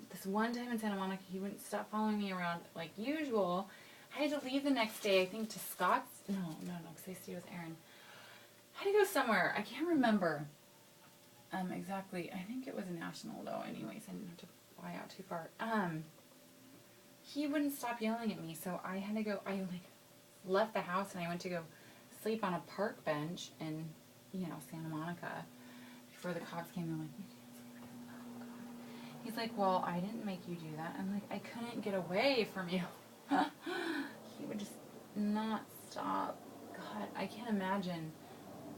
This one time in Santa Monica, he wouldn't stop following me around like usual. I had to leave the next day, I think, to Scott's. No, because I stayed with Aaron. I had to go somewhere. I can't remember exactly. I think it was a national, though, anyways. I didn't have to fly out too far. He wouldn't stop yelling at me, so I had to go. I, left the house, and I went to go sleep on a park bench in, Santa Monica. Before the cops came, they're like, you can't sleep. Oh, God. He's like, well, I didn't make you do that. I'm like, I couldn't get away from you. He would just not stop. God, I can't imagine,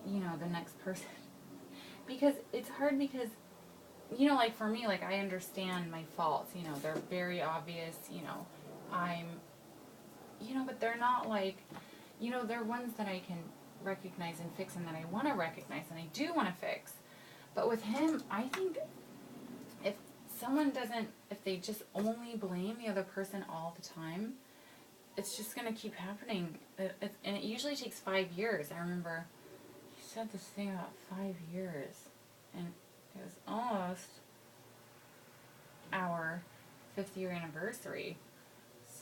the next person. Because it's hard because, like for me, like I understand my faults, they're very obvious, I'm, but they're not like, they're ones that I can recognize and fix and that I want to recognize and I do want to fix. But with him, I think if if they just only blame the other person all the time, it's just going to keep happening. And it usually takes 5 years. I remember he said this thing about 5 years. And it was almost our 5th year anniversary.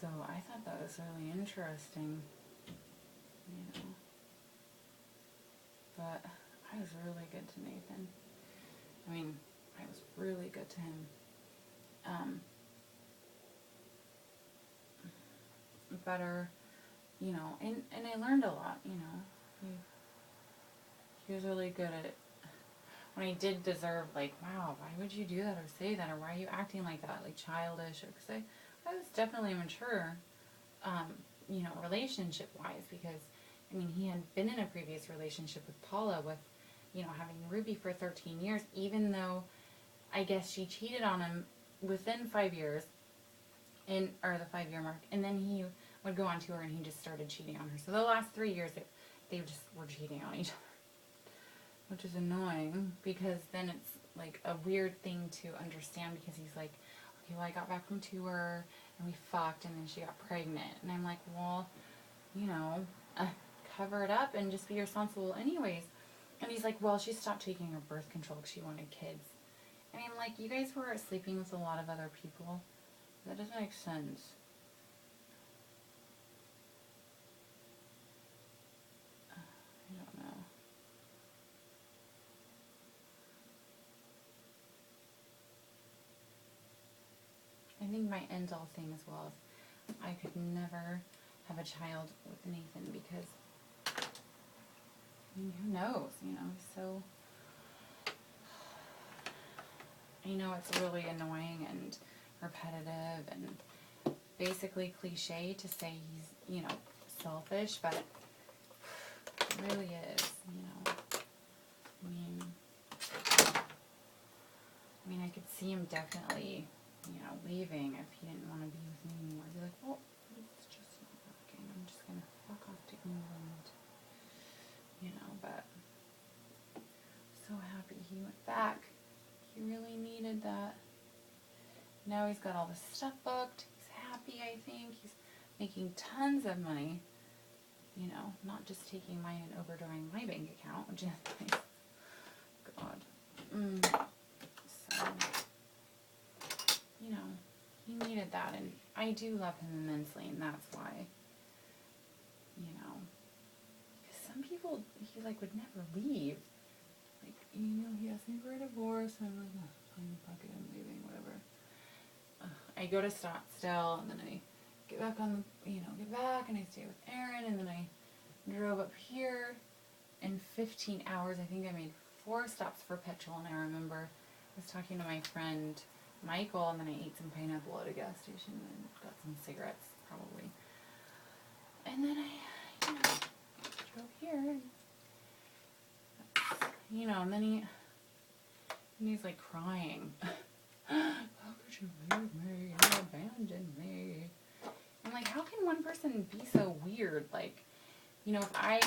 So I thought that was really interesting. But I was really good to Nathan. I mean, I was really good to him. Better, and I learned a lot, He was really good at it. When I did deserve, like, wow, why would you do that or say that, or why are you acting like that, like childish, because I was definitely mature, relationship-wise, because, I mean, he had been in a previous relationship with Paula with, having Ruby for 13 years, even though I guess she cheated on him within 5 years, or the 5-year mark, and then he would go on tour and he just started cheating on her. So the last 3 years, they just were cheating on each other, which is annoying, because then it's like a weird thing to understand, because he's like, okay, well, I got back from tour and we fucked and then she got pregnant, and I'm like, well, cover it up and just be responsible anyways. And he's like, well, she stopped taking her birth control because she wanted kids. And I'm like, you guys were sleeping with a lot of other people. That doesn't make sense. I don't know. I think my end all thing as well is I could never have a child with Nathan, because I mean, who knows, he's so, I know it's really annoying and repetitive and basically cliche to say he's, selfish, but it really is, I mean, I could see him definitely, leaving if he didn't want to be with me anymore. I'd be like, well, it's just not working. I'm just going to fuck off to England. But so happy he went back. He really needed that. Now he's got all this stuff booked. He's happy, I think. He's making tons of money. Not just taking mine and overdrawing my bank account, which is nice. God. So, he needed that, and I do love him immensely, and that's why, because some people, he, would never leave. He asked me for a divorce, and I'm like, oh, fine, fuck it, I'm leaving, whatever. I go to Scottsdale, and then I get back and I stay with Aaron, and then I drove up here. In 15 hours, I think I made 4 stops for petrol, and I remember I was talking to my friend Michael, and then I ate some pineapple at a gas station, and got some cigarettes, probably. And then I, drove here, and, and then he's like crying. How could you leave me? You abandoned me. I'm like, how can one person be so weird? Like, if I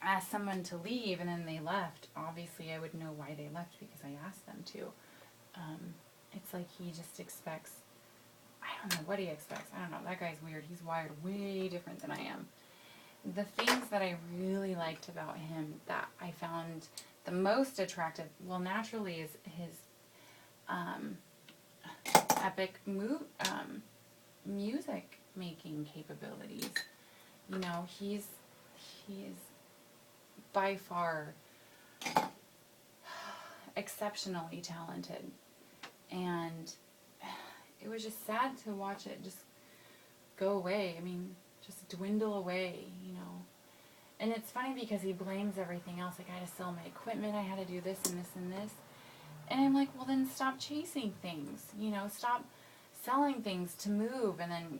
asked someone to leave and then they left, obviously I would know why they left because I asked them to. It's like he just expects, I don't know what he expects. I don't know. That guy's weird. He's wired way different than I am. The things that I really liked about him that I found the most attractive, well, naturally, is his epic music making capabilities. You know, he is by far exceptionally talented, and it was just sad to watch it just go away. I mean, just dwindle away, you know. And it's funny because he blames everything else. Like, I had to sell my equipment, I had to do this and this and this. And I'm like, well, then stop chasing things, you know, stop selling things to move and then